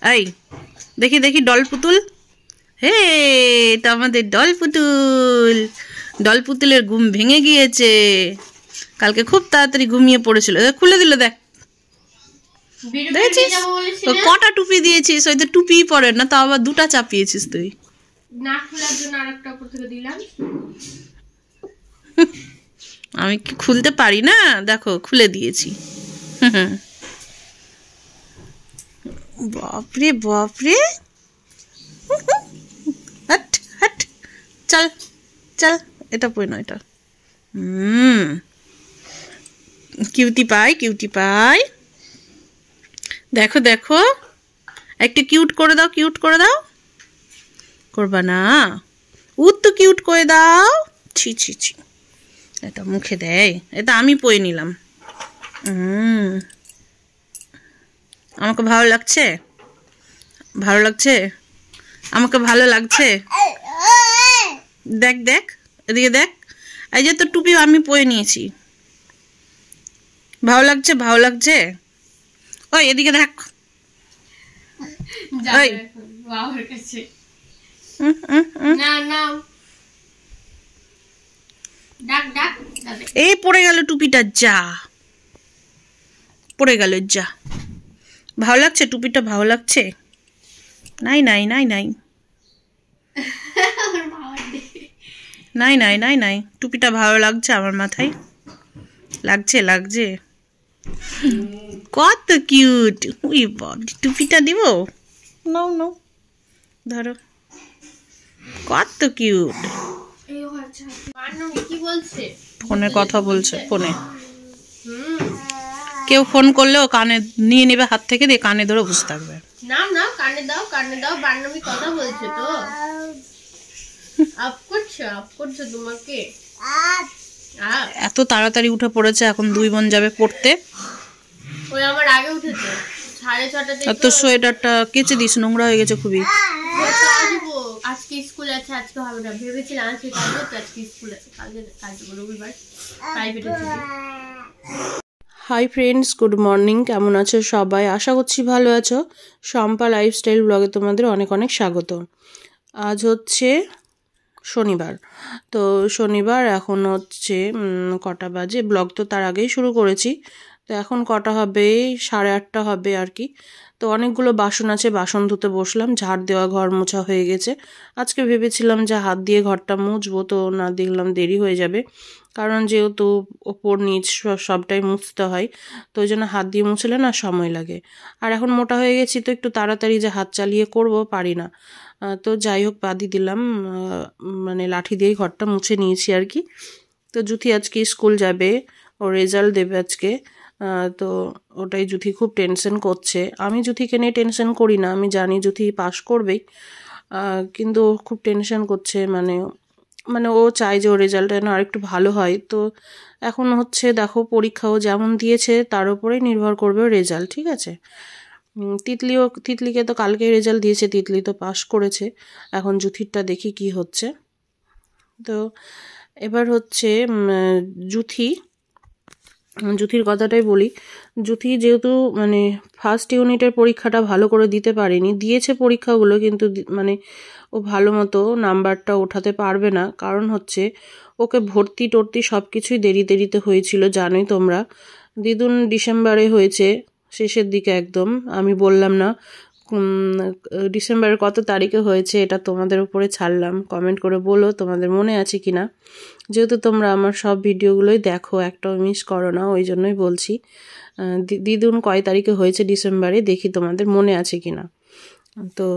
এই দেখি দেখি ডল পুতুল। হে, এটা আমাদের ডল পুতুল। ডল পুতুলের ঘুম ভেঙে গিয়েছে, কালকে খুব তাড়াতাড়ি ঘুমিয়ে পড়েছিল। খুলে দিল, দেখ দেখেছিস কটা টুপি দিয়েছিস? ওই তো টুপি পরে না, তাও আবার দুটা চাপিয়েছিস তুই। না খোলার জন্য আরেকটা উপর থেকে দিলাম। আমি কি খুলতে পারি না? দেখো খুলে দিয়েছি। বাপরে বাপরে, হট হট, চল চল, এটা পড়ে না, এটা কিউটি পাই, কিউটি পাই। দেখো দেখো, একটু কিউট করে দাও, কিউট করে দাও। করবা না? তো কিউট করে দাও। ছি ছি ছি, এটা মুখে দেয়, এটা আমি পয়ে নিলাম। আমাকে ভালো লাগছে, ভালো লাগছে, আমাকে ভালো লাগছে। দেখ দেখ, এদিকে দেখ, এই যে তো টুপি আমি পয়ে নিয়েছি। ভালো লাগছে, ভালো লাগছে। ওই এদিকে দেখ, ওই বাবার কাছে না না, ডাক ডাক, এই পড়ে গেল টুপিটা, যা পড়ে গেল, যা। ভালো লাগছে টুপিটা, ভালো লাগছে? নাই নাই নাই নাই নাই নাই নাই নাই, টুপিটা ভালো লাগছে আমার মাথায়, লাগছে লাগছে, কত কিউট। উই বাবা, টুপিটা দিব? নাও নাও, ধরো, কত কিউট। কি বলছে? ফোনে কথা বলছে, ফোনে। কেউ ফোন করলেও কানে নিয়ে নেবে হাত থেকে, দিয়ে কানে ধরে বসে থাকবে। না না, কানে দাও, কানে দাও। বান্ধবী কথা বলছে তো, আপ করছো তোমাকে। এত তাড়াতাড়ি উঠে পড়েছে, এখন দুই বোন যাবে পড়তে। ওই আমার আগে উঠেছে 6:30টাতে। আর তোর সোয়েটারটা কেচে দিস, নোংরা হয়ে গেছে খুবই। আজকে স্কুল আছে, আজকে হবে না। ভেবেছিলাম আজকে কালকে, তো আজকে স্কুল আছে, কালকে রবিবার, প্রাইভেটে ছুটি। Hi friends, good morning. কেমন আছো সবাই? আশা করছি ভালো আছো। শম্পা লাইফস্টাইল ব্লগে তোমাদের অনেক অনেক স্বাগত। আজ হচ্ছে শনিবার, তো শনিবার এখন হচ্ছে কটা বাজে, ব্লগ তো তার আগেই শুরু করেছি। তো এখন কটা হবে, 8:30 হবে আর কি। তো অনেকগুলো বাসন আছে, বাসন ধুতে বসলাম। ঝাড় দেওয়া, ঘর মোছা হয়ে গেছে। আজকে ভেবেছিলাম যে হাত দিয়ে ঘরটা মুছবো, তো না, দেখলাম দেরি হয়ে যাবে, কারণ যেহেতু ওপর নিচ সবটাই মুছতে হয়, তো ওই জন্য হাত দিয়ে মুছলে না সময় লাগে। আর এখন মোটা হয়ে গেছি, তো একটু তাড়াতাড়ি যে হাত চালিয়ে করব, পারি না। তো যাই হোক, বাদই দিলাম, মানে লাঠি দিয়েই ঘরটা মুছে নিয়েছি আর কি। তো জুথি আজকে স্কুল যাবে, ও রেজাল্ট দেবে আজকে। তো ওটাই জুথি খুব টেনশন করছে। আমি জুথিকে নিয়ে টেনশন করি না, আমি জানি জুথি পাস করবেই, কিন্তু ও খুব টেনশন করছে। মানে মানে ও চায় যে ওর রেজাল্টটা যেন আরেকটু ভালো হয়। তো এখন হচ্ছে দেখো, পরীক্ষাও যেমন দিয়েছে তার উপরেই নির্ভর করবে রেজাল্ট, ঠিক আছে। তিতলিকে তো কালকে রেজাল্ট দিয়েছে, তিতলি তো পাস করেছে। এখন জুথিরটা দেখি কি হচ্ছে। তো এবার হচ্ছে জুথির কথাটাই বলি। জুথি যেহেতু মানে ফার্স্ট ইউনিটের পরীক্ষাটা ভালো করে দিতে পারেনি, দিয়েছে পরীক্ষাগুলো, কিন্তু মানে ও ভালো মতো নাম্বারটা ওঠাতে পারবে না। কারণ হচ্ছে ওকে ভর্তি টর্তি সব কিছুই দেরিতে হয়েছিল, জানোই তোমরা। দিদুন ডিসেম্বরে হয়েছে, শেষের দিকে একদম। আমি বললাম না ডিসেম্বরের কত তারিখে হয়েছে, এটা তোমাদের উপরে ছাড়লাম। কমেন্ট করে বলো তোমাদের মনে আছে কিনা, যেহেতু তোমরা আমার সব ভিডিওগুলোই দেখো, একটাও মিস করো না, ওই জন্যই বলছি। দিদুন কয় তারিখে হয়েছে ডিসেম্বরে, দেখি তোমাদের মনে আছে কিনা। তো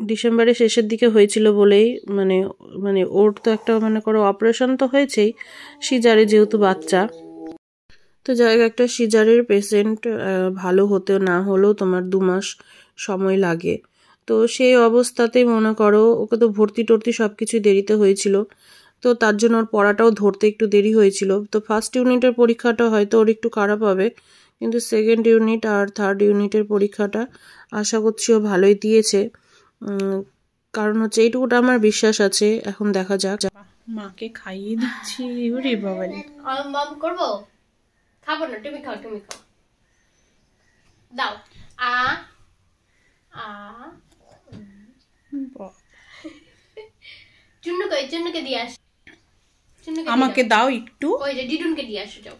ডিসেম্বরের শেষের দিকে হয়েছিল বলেই মানে মানে ওর তো একটা মানে করো অপারেশন তো হয়েছেই, সিজারে যেহেতু বাচ্চা। তো যাই হোক, একটা সিজারের পেশেন্ট ভালো হতে না হলেও তোমার 2 মাস সময় লাগে। তো সেই অবস্থাতেই মনে করো ওকে তো ভর্তি টর্তি সব কিছুই দেরিতে হয়েছিল, তো তার জন্য ওর পড়াটাও ধরতে একটু দেরি হয়েছিল। তো ফার্স্ট ইউনিটের পরীক্ষাটা হয়তো ওর একটু খারাপ হবে, কিন্তু সেকেন্ড ইউনিট আর থার্ড ইউনিটের পরীক্ষাটা আশা করছি ও ভালোই দিয়েছে। কারণ হচ্ছে এইটুকুটা আমার বিশ্বাস আছে। এখন দেখা যাক। মাকে খাইয়ে দিচ্ছি, ওরে বাবা রে। করবো, খাবো না, তুমি খাও, তুমি খাও, দাও। আ আ চুন্নুকে দিয়ে আসো, আমাকে দাও একটু। ওই যে ডিডুনকে দিয়ে আসো, যাও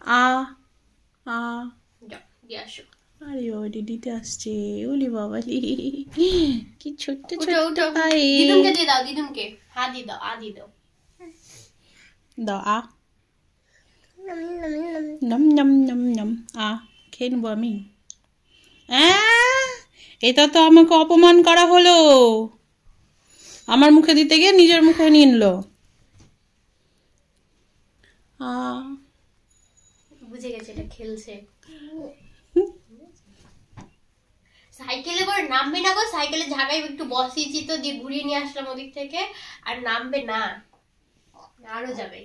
যাও দিয়ে আসো। আরে বাবা দিদিতে আসছে, ওলি বাবা কি ছোট্ট ছোট্ট দিদুনকে দিয়ে দাও, দিদুনকে হাত দিয়ে দাও, দিয়ে দাও দাও নম নম নম নম খেয়ে নেবো আমি। এটা তো আমাকে অপমান করা হলো, আমার মুখে দিতে গিয়ে নিজের মুখে নিয়ে নিল। বুঝে গেছে এটা খেলছে। সাইকেলে করে নামবে না গো, সাইকেলে ঝাঁকাই একটু বসিয়েছি তো, দিয়ে ঘুরিয়ে নিয়ে আসলাম ওদিক থেকে, আর নামবে না, আরো যাবে।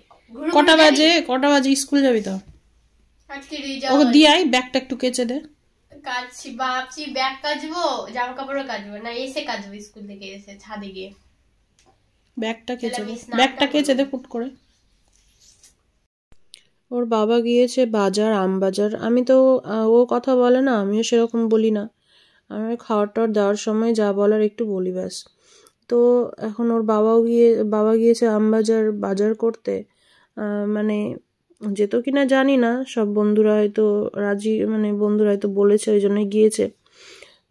কটা বাজে স্কুল যাবি তো? আজকে ওকে দিয়ে আই, ব্যাগটা একটু কেচে দে। কাচছি, ভাবছি ব্যাগ কাচবো, জামা কাপড়ও কাচবো না, এসে কাচবো স্কুল থেকে এসে ছাদে গিয়ে। ব্যাগটা কেচে দে ফুট করে। ওর বাবা গিয়েছে বাজার, আম বাজার। আমি তো ও কথা বলে না, আমিও সেরকম বলি না, আমি খাওয়ার টাওয়ার দেওয়ার সময় যা বলার একটু বলি ব্যাস। তো এখন ওর বাবা গিয়েছে আম বাজার করতে। মানে যেত কিনা জানি না, সব বন্ধুরা হয়তো বন্ধুরা হয়তো বলেছে ওই জন্য গিয়েছে।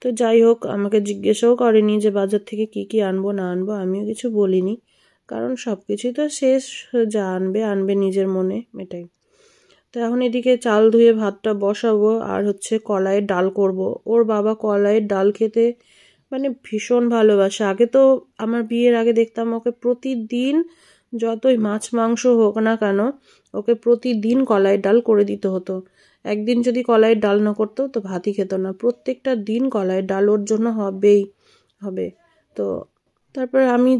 তো যাই হোক, আমাকে জিজ্ঞেসও করেনি যে বাজার থেকে কি কি আনবো না আনবো, আমিও কিছু বলিনি, কারণ সব কিছুই তো শেষ, যা আনবে নিজের মনে, এটাই। তো এখন এদিকে চাল ধুয়ে ভাতটা বসাবো, আর হচ্ছে কলাইয়ের ডাল করব। ওর বাবা কলাইয়ের ডাল খেতে মানে ভীষণ ভালোবাসে। আগে তো আমার বিয়ের আগে দেখতাম ওকে প্রতিদিন, যতই মাছ মাংস হোক না কেন, ওকে প্রতিদিন কলাইয়ের ডাল করে দিতে হতো। একদিন যদি কলাইয়ের ডাল না করতো তো ভাতই খেত না, প্রত্যেকটা দিন কলাইয়ের ডাল ওর জন্য হবে। তো তারপরে আমি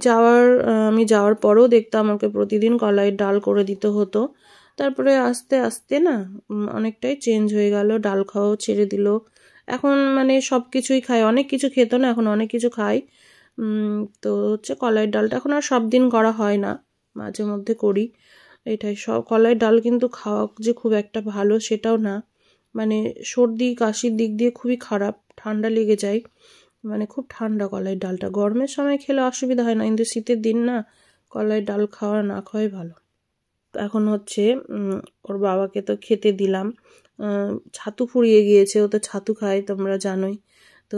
যাওয়ার পরেও দেখতাম ওকে প্রতিদিন কলাইয়ের ডাল করে দিতে হতো। তারপরে আস্তে আস্তে না অনেকটাই চেঞ্জ হয়ে গেল, ডাল খাওয়াও ছেড়ে দিল। এখন মানে সব কিছুই খায়, অনেক কিছু খেত না, এখন অনেক কিছু খায়। তো হচ্ছে কলাইয়ের ডালটা এখন আর সব দিন করা হয় না, মাঝে মধ্যে করি। এটাই সব। কলাইয়ের ডাল কিন্তু খাওয়া যে খুব একটা ভালো সেটাও না, মানে সর্দি কাশির দিক দিয়ে খুবই খারাপ, ঠান্ডা লেগে যায়, মানে খুব ঠান্ডা কলাইয়ের ডালটা। গরমের সময় খেলে অসুবিধা হয় না, কিন্তু শীতের দিন না কলাইয়ের ডাল না খাওয়াই ভালো। এখন হচ্ছে ওর বাবাকে তো খেতে দিলাম, ছাতু ফুরিয়ে গিয়েছে, ও তো ছাতু খায় তোমরা জানোই। তো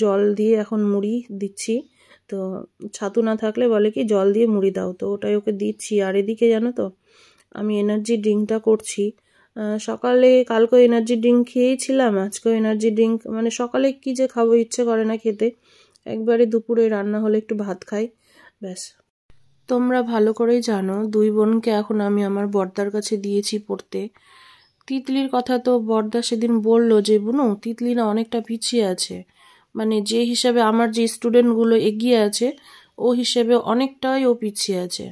জল দিয়ে এখন মুড়ি দিচ্ছি, তো ছাতু না থাকলে বলে কি জল দিয়ে মুড়ি দাও, তো ওটাই ওকে দিচ্ছি। আর এদিকে জানো তো আমি এনার্জি ড্রিঙ্কটা করছি। সকালে কালকেও এনার্জি ড্রিঙ্ক খেয়েছিলাম, আজকেও এনার্জি ড্রিঙ্ক, মানে সকালে কি যে খাবো ইচ্ছে করে না খেতে, একবারে দুপুরে রান্না হলে একটু ভাত খাই ব্যাস। তোমরা ভালো করেই জানো দুই বোনকে এখন আমি আমার বড়দার কাছে দিয়েছি পড়তে। তিতলির কথা তো বড়দা সেদিন বললো যে বুনু তিতলি না অনেকটা পিছিয়ে আছে, মানে যে হিসাবে আমার যে স্টুডেন্টগুলো এগিয়ে আছে ও হিসেবে অনেকটাই ও পিছিয়ে আছে।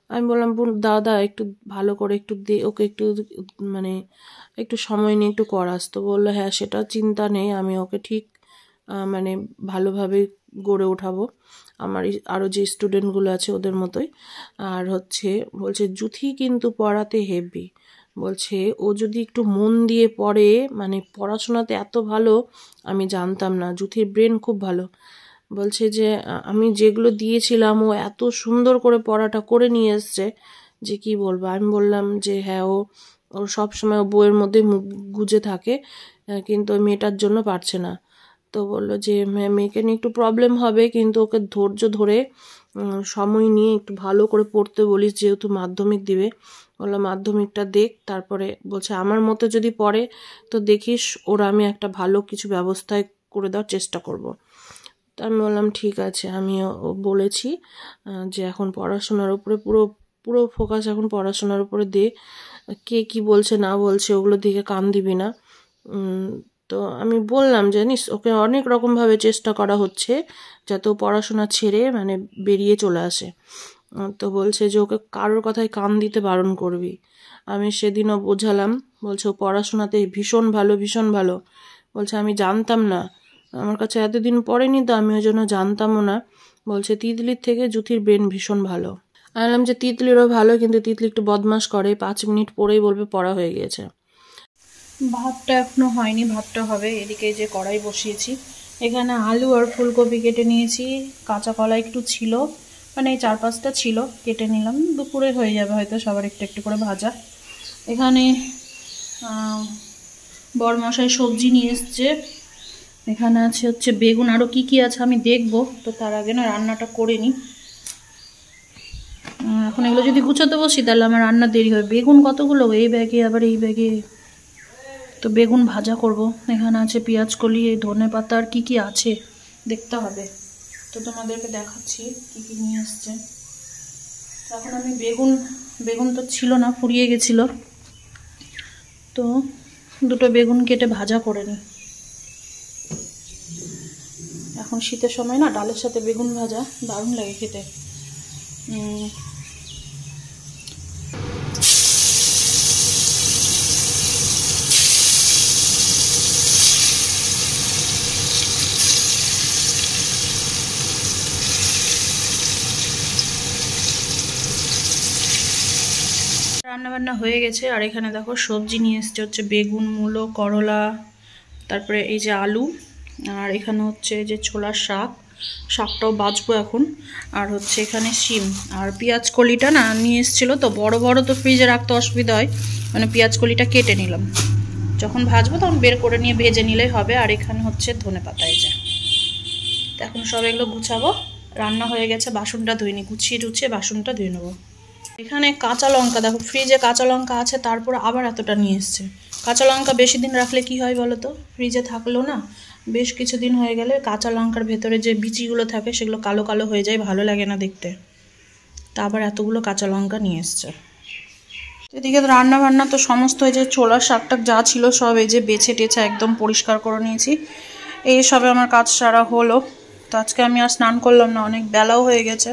আমি বললাম দাদা একটু ভালো করে একটু ওকে একটু মানে একটু সময় নিয়ে একটু করাস। তো বললো হ্যাঁ সেটা চিন্তা নেই, আমি ওকে ঠিক মানে ভালোভাবে গড়ে ওঠাবো, আমার আরও যে স্টুডেন্টগুলো আছে ওদের মতোই। আর হচ্ছে বলছে জুথি কিন্তু পড়াতে হেভি, বলছে ও যদি একটু মন দিয়ে পড়ে, মানে পড়াশোনাতে এত ভালো আমি জানতাম না, জুথির ব্রেন খুব ভালো। বলছে যে আমি যেগুলো দিয়েছিলাম ও এত সুন্দর করে পড়াটা করে নিয়ে এসছে যে কি বলবো। আমি বললাম যে হ্যাঁ ও সবসময় বইয়ের মধ্যে মুখ গুজে থাকে, কিন্তু ওই মেয়েটার জন্য পারছে না। তো বললো যে মেয়েকে নিয়ে একটু প্রবলেম হবে, কিন্তু ওকে ধৈর্য ধরে সময় নিয়ে একটু ভালো করে পড়তে বলিস, যেহেতু মাধ্যমিক দিবে। বললো মাধ্যমিকটা দেখ, তারপরে বলছে আমার মতো যদি পড়ে তো দেখিস ওর আমি একটা ভালো কিছু ব্যবস্থায় করে দেওয়ার চেষ্টা করব। তো আমি বললাম ঠিক আছে, আমিও বলেছি যে এখন পড়াশোনার উপরে পুরো ফোকাস এখন পড়াশোনার উপরে দে, কে কি বলছে না বলছে ওগুলো দিকে কান দিবি না। তো আমি বললাম জানিস ওকে অনেক রকমভাবে চেষ্টা করা হচ্ছে যাতে ও পড়াশোনা ছেড়ে মানে বেরিয়ে চলে আসে। তো বলছে যে ওকে কারোর কথায় কান দিতে বারণ করবি। আমি সেদিনও বোঝালাম, বলছে ও পড়াশোনাতে ভীষণ ভালো। বলছে আমি জানতাম না, আমার কাছে এতদিন পড়েনি তো আমি ওই জন্য জানতামও না। বলছে তিতলির থেকে জুথির ব্রেন ভীষণ ভালো। আমি বললাম যে তিতলিরও ভালো, কিন্তু তিতলি একটু বদমাশ করে, 5 মিনিট পরেই বলবে পড়া হয়ে গিয়েছে। ভাতটা এখনো হয়নি, ভাতটা হবে। এদিকে যে কড়াই বসিয়েছি, এখানে আলু আর ফুলকপি কেটে নিয়েছি, কাঁচা কলা একটু ছিল, মানে এই 4-5টা ছিল, কেটে নিলাম। দুপুরে হয়ে যাবে হয়তো সবার একটু একটু করে ভাজা। এখানে বরমশাই সবজি নিয়ে এসছে। এখানে আছে হচ্ছে বেগুন, আরও কি কি আছে আমি দেখবো। তো তার আগে না রান্নাটা করে নিই। এখন এগুলো যদি গুছাতে বসি তাহলে আমার রান্না দেরি হবে। বেগুন কতগুলো, এই ব্যাগে আবার এই ব্যাগে। তো বেগুন ভাজা করব। এখানে আছে পেঁয়াজ কলি, এই ধনে পাতা, আর কি কি আছে দেখতে হবে। তো তোমাদেরকে দেখাচ্ছি কি কি নিয়ে এসছে। এখন আমি বেগুন তো ছিল না, ফুরিয়ে গেছিল। তো দুটো বেগুন কেটে ভাজা করে নিই। এখন শীতের সময় না ডালের সাথে বেগুন ভাজা দারুণ লাগে খেতে। রান্নাবান্না হয়ে গেছে। আর এখানে দেখো সবজি নিয়ে এসছে হচ্ছে বেগুন, মূলো, করলা, তারপরে এই যে আলু, আর এখানে হচ্ছে যে ছোলার শাকটাও বাছবো এখন। আর হচ্ছে এখানে শিম আর পেঁয়াজ কলিটা না নিয়ে এসেছিলো। তো বড় বড় তো ফ্রিজে রাখতে অসুবিধা হয়, মানে পেঁয়াজ কলিটা কেটে নিলাম। যখন ভাজবো তখন বের করে নিয়ে ভেজে নিলেই হবে। আর এখানে হচ্ছে ধনে পাতা, এই যে। তো এখন সব এগুলো গুছাবো। রান্না হয়ে গেছে, বাসনটা ধুয়ে নিই, গুছিয়ে টুছিয়ে বাসনটা ধুয়ে নেবো। এখানে কাঁচা লঙ্কা দেখো, ফ্রিজে কাঁচা লঙ্কা আছে, তারপর আবার এতটা নিয়ে এসছে। কাঁচা লঙ্কা বেশি দিন রাখলে কি হয় বলো তো, ফ্রিজে থাকলেও না বেশ কিছুদিন হয়ে গেলে কাঁচা লঙ্কার ভেতরে যে বিচিগুলো থাকে সেগুলো কালো কালো হয়ে যায়, ভালো লাগে না দেখতে। তা আবার এতগুলো কাঁচা লঙ্কা নিয়ে এসছে। এদিকে তো রান্না বান্না তো সমস্ত এই যে ছোলার শাকটা যা ছিল সব এই যে বেছে টেছে একদম পরিষ্কার করে নিয়েছি। এই সবে আমার কাজ সারা হলো। তো আজকে আমি আর স্নান করলাম না, অনেক বেলাও হয়ে গেছে,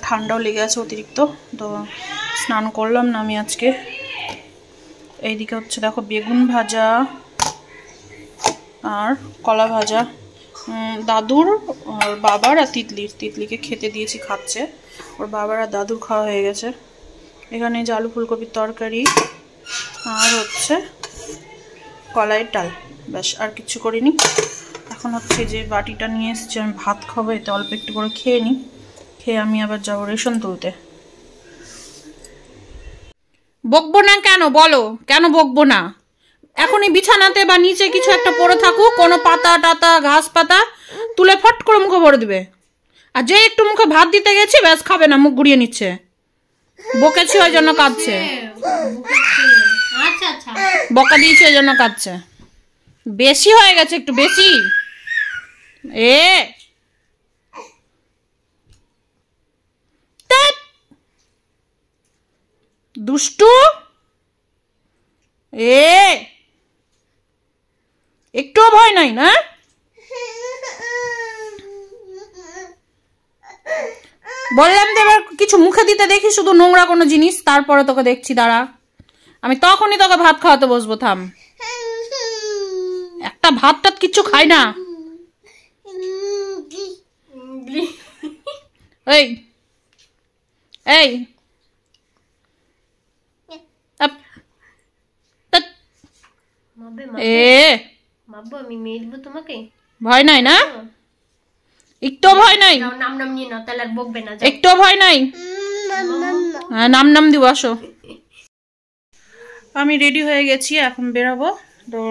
ঠান্ডাও লেগে আছে অতিরিক্ত। তো স্নান করলাম না আমি আজকে। এইদিকে হচ্ছে দেখো বেগুন ভাজা আর কলা ভাজা, দাদুর আর বাবার আর তিতলিকে খেতে দিয়েছি, খাচ্ছে। ওর বাবার আর দাদুর খাওয়া হয়ে গেছে। এখানে যে আলু ফুলকপির তরকারি আর হচ্ছে কলাইয়ের ডাল, ব্যাস আর কিছু করিনি। এখন হচ্ছে যে বাটিটা নিয়ে এসেছি, আমি ভাত খাবো, এতে অল্প একটু করে খেয়ে নিই। খেয়ে আমি আবার যাবো রেশন তুলতে। বকবো না কেন বলো, কেন বকবো না? এখনই বিছানাতে বা নিচে কিছু একটা পড়ে থাকুক, কোনো পাতা টাতা ঘাস পাতা তুলে ফট করে মুখে ভরে দিবে। আর যে একটু মুখে ভাত দিতে গেছি ব্যাস খাবে না, মুখ ঘুরিয়ে নিচ্ছে। বকেছি ওই জন্য কাঁদছে, বকা দিয়েছে ওই জন্য কাঁদছে। বেশি হয়ে গেছে, একটু বেশি। দুষ্টু একটুও ভয় নাই না? বললাম তো এবার কিছু মুখে দিতে দেখি শুধু নোংরা কোনো জিনিস, তারপরে তোকে দেখছি, দাঁড়া আমি তখনই তোকে ভাত খাওয়াতে বসবো। থাম, একটা ভাত টাত কিচ্ছু খাই না। এই এই ভয় নাই না? একটু ভয় নাই? একটু ভয় নাই? হ্যাঁ নাম নাম দিব, আসো। আমি রেডি হয়ে গেছি, এখন বেরাবো। তো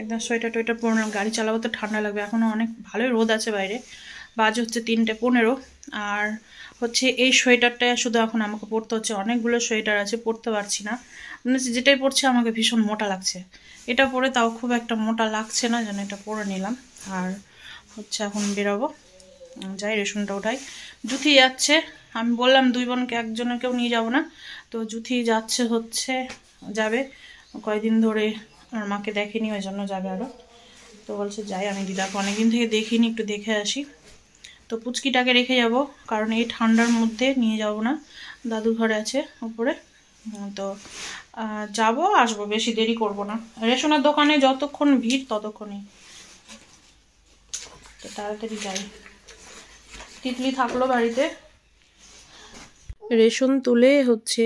একদম সোয়েটার টোয়েটার পরলাম, গাড়ি চালাবো তো ঠান্ডা লাগবে। এখনও অনেক ভালোই রোদ আছে বাইরে, বাজে হচ্ছে 3:15। আর হচ্ছে এই সোয়েটারটা শুধু এখন আমাকে পরতে হচ্ছে, অনেকগুলো সোয়েটার আছে পরতে পারছি না, মানে যেটাই পরছে আমাকে ভীষণ মোটা লাগছে। এটা পরে তাও খুব একটা মোটা লাগছে না, যেন এটা পরে নিলাম। আর হচ্ছে এখন বেরোবো, যাই রেশনটা ওঠাই। জুথি যাচ্ছে, আমি বললাম 2 বোনকে একজনেকেও নিয়ে যাব না। তো জুথি যাচ্ছে, হচ্ছে যাবে কয়েকদিন ধরে, আর মাকে দেখেনি ওই জন্য যাবে আরও। তো বলছে যাই, আমি দিদাকে অনেকদিন থেকে দেখিনি, একটু দেখে আসি। তো পুচকিটাকে রেখে যাব, কারণ এই ঠান্ডার মধ্যে নিয়ে যাব না, দাদু ঘরে আছে উপরে। তো যাব আসবো, বেশি দেরি করব না। রেশনের দোকানে যতক্ষণ ভিড় ততক্ষণই, তো তাড়াতাড়ি যাই। তিতলি থাকলো বাড়িতে। রেশন তুলে হচ্ছে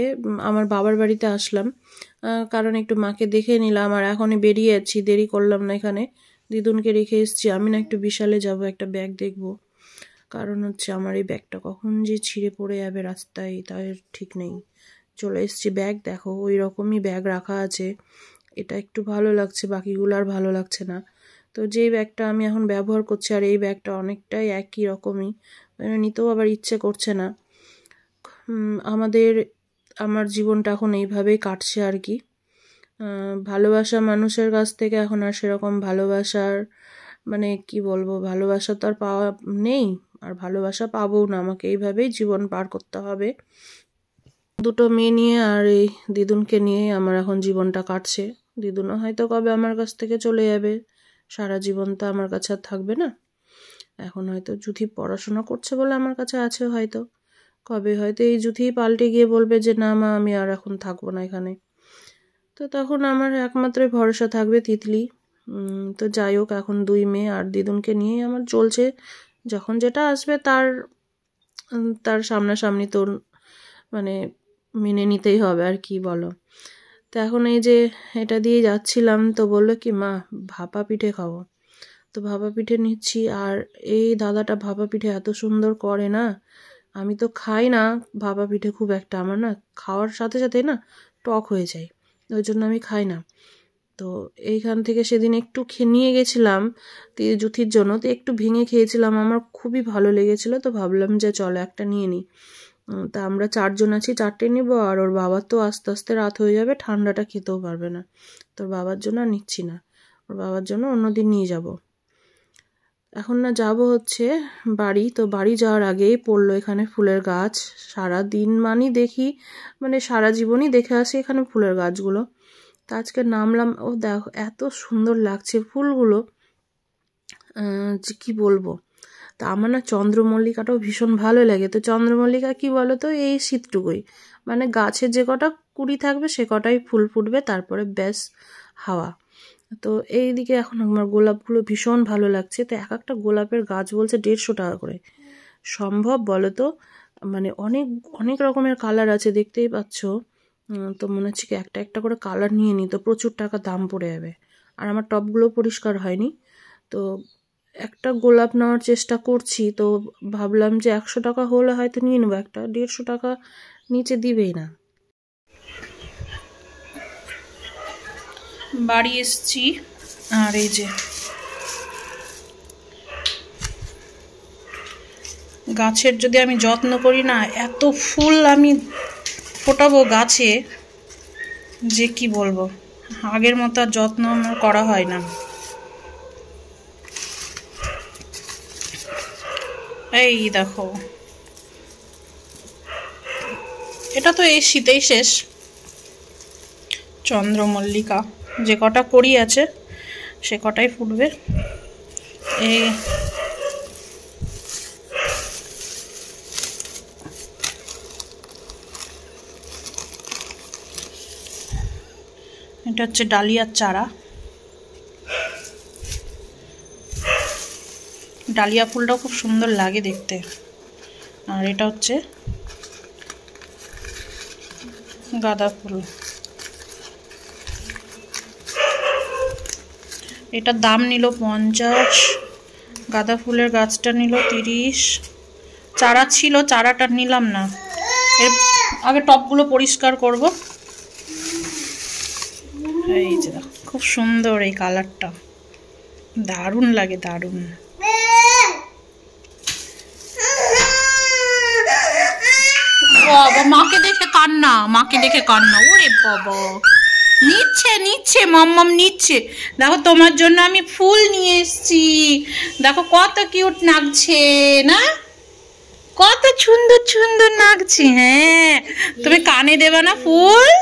আমার বাবার বাড়িতে আসলাম, কারণ একটু মাকে দেখে নিলাম। আর এখনই বেরিয়ে যাচ্ছি, দেরি করলাম না। এখানে দিদুনকে রেখে এসেছি, আমি না একটু বিশালে যাব, একটা ব্যাগ দেখবো, কারণ হচ্ছে আমার এই ব্যাগটা কখন যে ছিঁড়ে পড়ে যাবে রাস্তায় তার ঠিক নেই। চলে এসেছি, ব্যাগ দেখো ওই রকমই ব্যাগ রাখা আছে। এটা একটু ভালো লাগছে, বাকিগুলো আর ভালো লাগছে না। তো যেই ব্যাগটা আমি এখন ব্যবহার করছি আর এই ব্যাগটা অনেকটাই একই রকমই, নিতেও আবার ইচ্ছে করছে না। আমার জীবনটা এখন এইভাবেই কাটছে আর কি। ভালোবাসা মানুষের কাছ থেকে এখন আর সেরকম ভালোবাসার মানে কি বলবো, ভালোবাসা তো আর পাওয়া নেই, আর ভালোবাসা পাবোও না। আমাকে এইভাবেই জীবন পার করতে হবে। দুটো মেয়ে নিয়ে আর এই দিদুনকে নিয়েই আমার এখন জীবনটা কাটছে। দিদুনও হয়তো কবে আমার কাছ থেকে চলে যাবে, সারা জীবন তো আমার কাছে আর থাকবে না। এখন হয়তো যুথি পড়াশোনা করছে বলে আমার কাছে আছে, হয়তো কবে হয়তো এই যুথি পাল্টে গিয়ে বলবে যে না মা আমি আর এখন থাকবো না এখানে। তো তখন আমার একমাত্রই ভরসা থাকবে তিতলি। তো যাই হোক, এখন 2 মেয়ে আর দিদুনকে নিয়েই আমার চলছে। যখন যেটা আসবে তার সামনাসামনি তোর মানে মেনে নিতেই হবে আর কি বলো। তো এখন এই যে এটা দিয়ে যাচ্ছিলাম, তো বললো কি মা ভাপা পিঠে খাবো। তো ভাপা পিঠে নিচ্ছি, আর এই দাদাটা ভাপা পিঠে এত সুন্দর করে না। আমি তো খাই না ভাপা পিঠে খুব একটা, আমার না খাওয়ার সাথে সাথে না টক হয়ে যায়, ওই জন্য আমি খাই না। তো এইখান থেকে সেদিন একটু নিয়ে গেছিলাম যুথির জন্য, তো একটু ভেঙে খেয়েছিলাম, আমার খুবই ভালো লেগেছিলো। তো ভাবলাম যে চলো একটা নিয়ে নিই। তা আমরা 4 জন আছি, 4টে নিব। আর ওর বাবার তো আস্তে আস্তে রাত হয়ে যাবে, ঠান্ডাটা খেতেও পারবে না। তোর বাবার জন্য আর নিচ্ছি না, ওর বাবার জন্য অন্যদিন নিয়ে যাব। এখন না যাব হচ্ছে বাড়ি। তো বাড়ি যাওয়ার আগেই পড়লো এখানে ফুলের গাছ। সারা দিন দেখি মানে সারা জীবনই দেখে আসি এখানে ফুলের গাছগুলো। তা আজকে নামলাম, ও দেখো এত সুন্দর লাগছে ফুলগুলো, যে কি বলবো। তা আমার না চন্দ্রমল্লিকাটাও ভীষণ ভালো লাগে। তো চন্দ্রমল্লিকা কি বলো তো, এই শীতটুকুই মানে গাছে যে কটা কুড়ি থাকবে সে কটাই ফুল ফুটবে, তারপরে ব্যাস হাওয়া। তো এইদিকে এখন আমার গোলাপগুলো ভীষণ ভালো লাগছে। তো এক একটা গোলাপের গাছ বলছে 150 টাকা করে। সম্ভব বলো তো, মানে অনেক অনেক রকমের কালার আছে দেখতেই পাচ্ছ। তো মনে হচ্ছে কি একটা একটা করে কালার নিয়ে নিই, তো প্রচুর টাকা দাম পড়ে যাবে। আর আমার টবগুলো পরিষ্কার হয়নি, তো একটা গোলাপ নেওয়ার চেষ্টা করছি। তো ভাবলাম যে 100 টাকা হলে হয়তো নিয়ে নেবো, একটা 150 টাকা নিচে দিবেই না। বাড়ি এসছি, আর এই যে গাছের যদি আমি যত্ন করি না, এত ফুল আমি ফোটাবো গাছে যে কি বলবো, আগের মতো আর যত্ন আমার করা হয় না। এই দেখো, এটা তো এই শীতেই শেষ চন্দ্রমল্লিকা, যে কটা কড়ি আছে সে কটাই ফুটবে। এই এটা হচ্ছে ডালিয়ার চারা, ডালিয়া ফুলটাও খুব সুন্দর লাগে দেখতে। আর এটা হচ্ছে গাঁদা ফুল, এটার দাম নিল 50, গাঁদা ফুলের গাছটা নিল 30। চারা ছিল, চারাটা নিলাম না, এর আগে টবগুলো পরিষ্কার করব। এই যে খুব সুন্দর এই কালারটা, দারুণ লাগে, দারুণ। বাবা মাকে দেখে কান্না, মাকে দেখে কান্না, ওরে বাবা নিচ্ছে মাম্মাম নিচ্ছে। দেখো তোমার জন্য আমি ফুল নিয়ে এসেছি, দেখো কত কিউট লাগছে না, কত সুন্দর সুন্দর লাগছে। হ্যাঁ তুমি কানে দেবে না ফুল?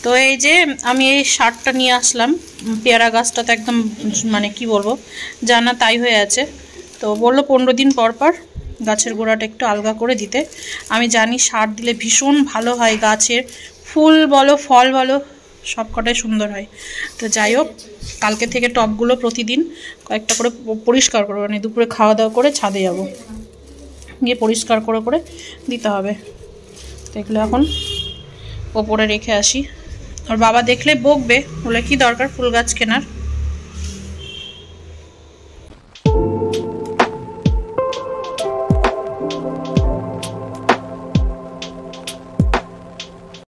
তো এই যে আমি এই শার্টটা নিয়ে আসলাম, পেয়ারা গাছটা তো একদম মানে কি বলবো জানা তাই হয়ে আছে। তো বললো 15 দিন পর পর গাছের গোড়াটা একটু আলগা করে দিতে। আমি জানি সার দিলে ভীষণ ভালো হয়, গাছের ফুল বলো ফল বলো সব কটাই সুন্দর হয়। তো যাই হোক, কালকে থেকে টবগুলো প্রতিদিন কয়েকটা করে পরিষ্কার করবো, মানে দুপুরে খাওয়া দাওয়া করে ছাদে যাব, গিয়ে পরিষ্কার করে করে দিতে হবে। তো এগুলো এখন ওপরে রেখে আসি। ওর বাবা দেখলে বকবে, বলে কি দরকার ফুল গাছ কেনার।